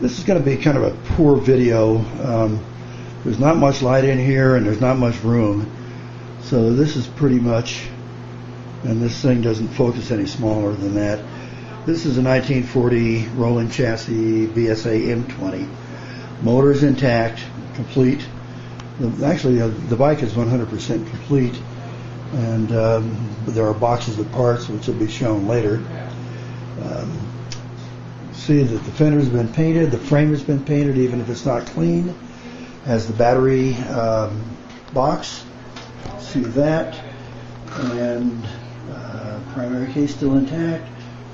This is going to be kind of a poor video. There's not much light in here and there's not much room. So this is pretty much, and this thing doesn't focus any smaller than that. This is a 1940 rolling chassis BSA M20. Motor's intact, complete. Actually, the bike is 100% complete, and there are boxes of parts which will be shown later. See that the fender's been painted, the frame has been painted even if it's not clean. Has the battery box. See that, and primary case still intact.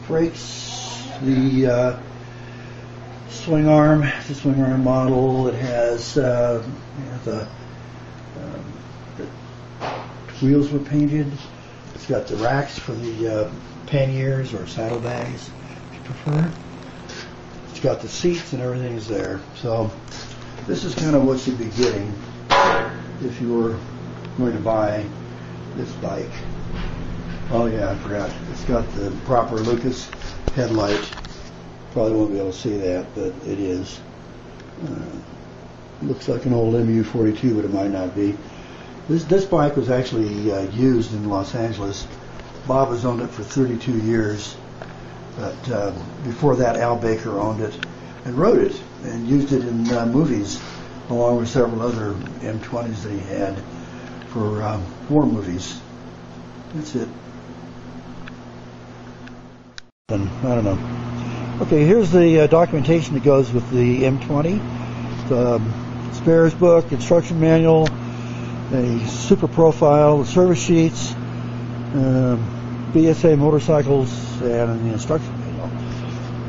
Brakes, the swing arm, it's a swing arm model. It has the wheels were painted. It's got the racks for the panniers or saddlebags, if you prefer. It's got the seats and everything is there. So this is kind of what you'd be getting if you were going to buy this bike. Oh yeah, I forgot. It's got the proper Lucas headlight. Probably won't be able to see that, but it is. Looks like an old MU42, but it might not be. This bike was actually used in Los Angeles. Bob has owned it for 32 years, but before that Al Baker owned it and rode it and used it in movies along with several other M20s that he had for war movies. That's it. I don't know. Okay, here's the documentation that goes with the M20. The spares book, instruction manual, a super profile, the service sheets, BSA motorcycles, and the instruction manual.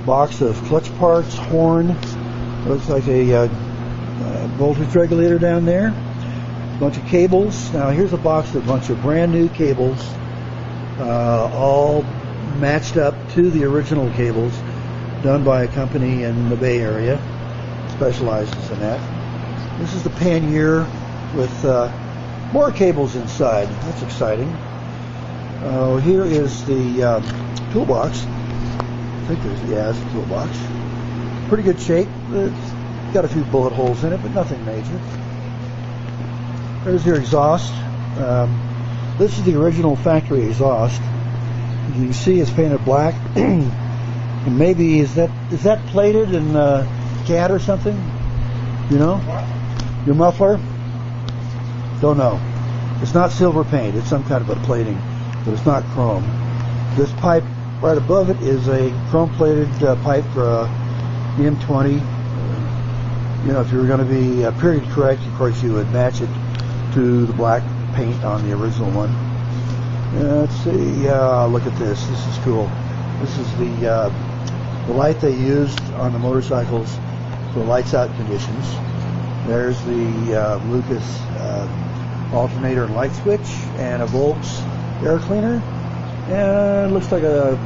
Box of clutch parts, horn, looks like a voltage regulator down there. A bunch of cables. Now here's a box of a bunch of brand new cables, all matched up to the original cables, done by a company in the Bay Area, specializes in that. This is the pannier with more cables inside. That's exciting. Here is the toolbox. I think it's a toolbox. Pretty good shape. It's got a few bullet holes in it, but nothing major. There's your exhaust. This is the original factory exhaust. You can see it's painted black. And maybe is that plated in cat or something? You know? Your muffler? Don't know. It's not silver paint. It's some kind of a plating, but it's not chrome. This pipe right above it is a chrome-plated pipe for the M20. You know, if you were going to be period correct, of course you would match it to the black paint on the original one. Let's see. Look at this. This is cool. This is the light they used on the motorcycles for lights out conditions. There's the Lucas alternator and light switch, and a Volts air cleaner, and it looks like a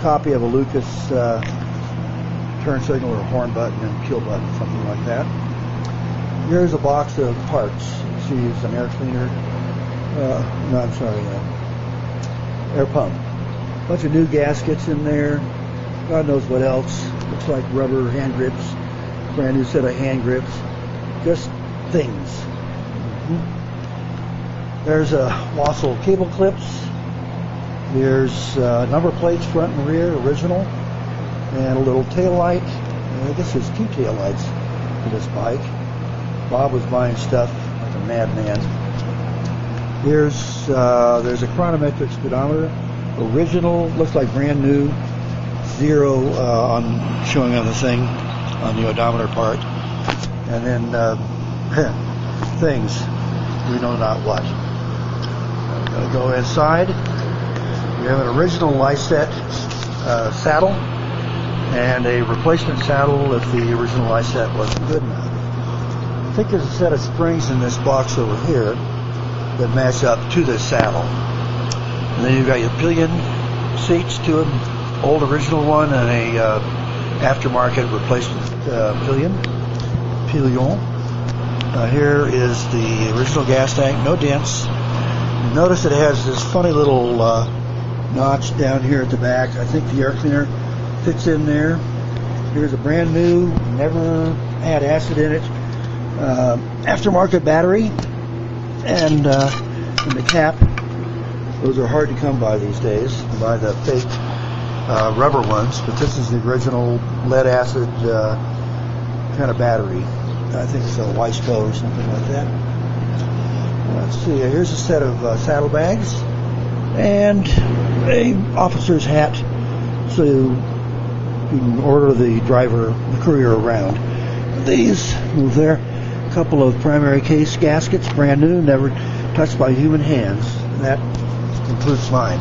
copy of a Lucas turn signal or horn button and kill button, something like that. Here's a box of parts. She used an air cleaner. No, I'm sorry, air pump. A bunch of new gaskets in there. God knows what else. Looks like rubber hand grips. Brand new set of hand grips. Just things. There's a Wassel cable clips. There's number plates front and rear, original, and a little tail light. I guess there's two tail lights for this bike. Bob was buying stuff like a madman. There's a chronometric speedometer, original, looks like brand new, zero showing on the thing, on the odometer part, and then things, we know not what. I'm going to go inside. We have an original Lyset saddle and a replacement saddle if the original Lyset wasn't good enough. I think there's a set of springs in this box over here that match up to this saddle. And then you've got your pillion seats, two of them, old original one and a aftermarket replacement pillion. Here is the original gas tank, no dents. Notice it has this funny little notch down here at the back. I think the air cleaner fits in there. Here's a brand new, never had acid in it, aftermarket battery, and the cap. Those are hard to come by these days. You buy the fake rubber ones, but this is the original lead acid kind of battery. I think it's a Weisco or something like that. Let's see, here's a set of saddlebags and a officer's hat, so you can order the courier around. These move there. A couple of primary case gaskets, brand new, never touched by human hands. That concludes mine.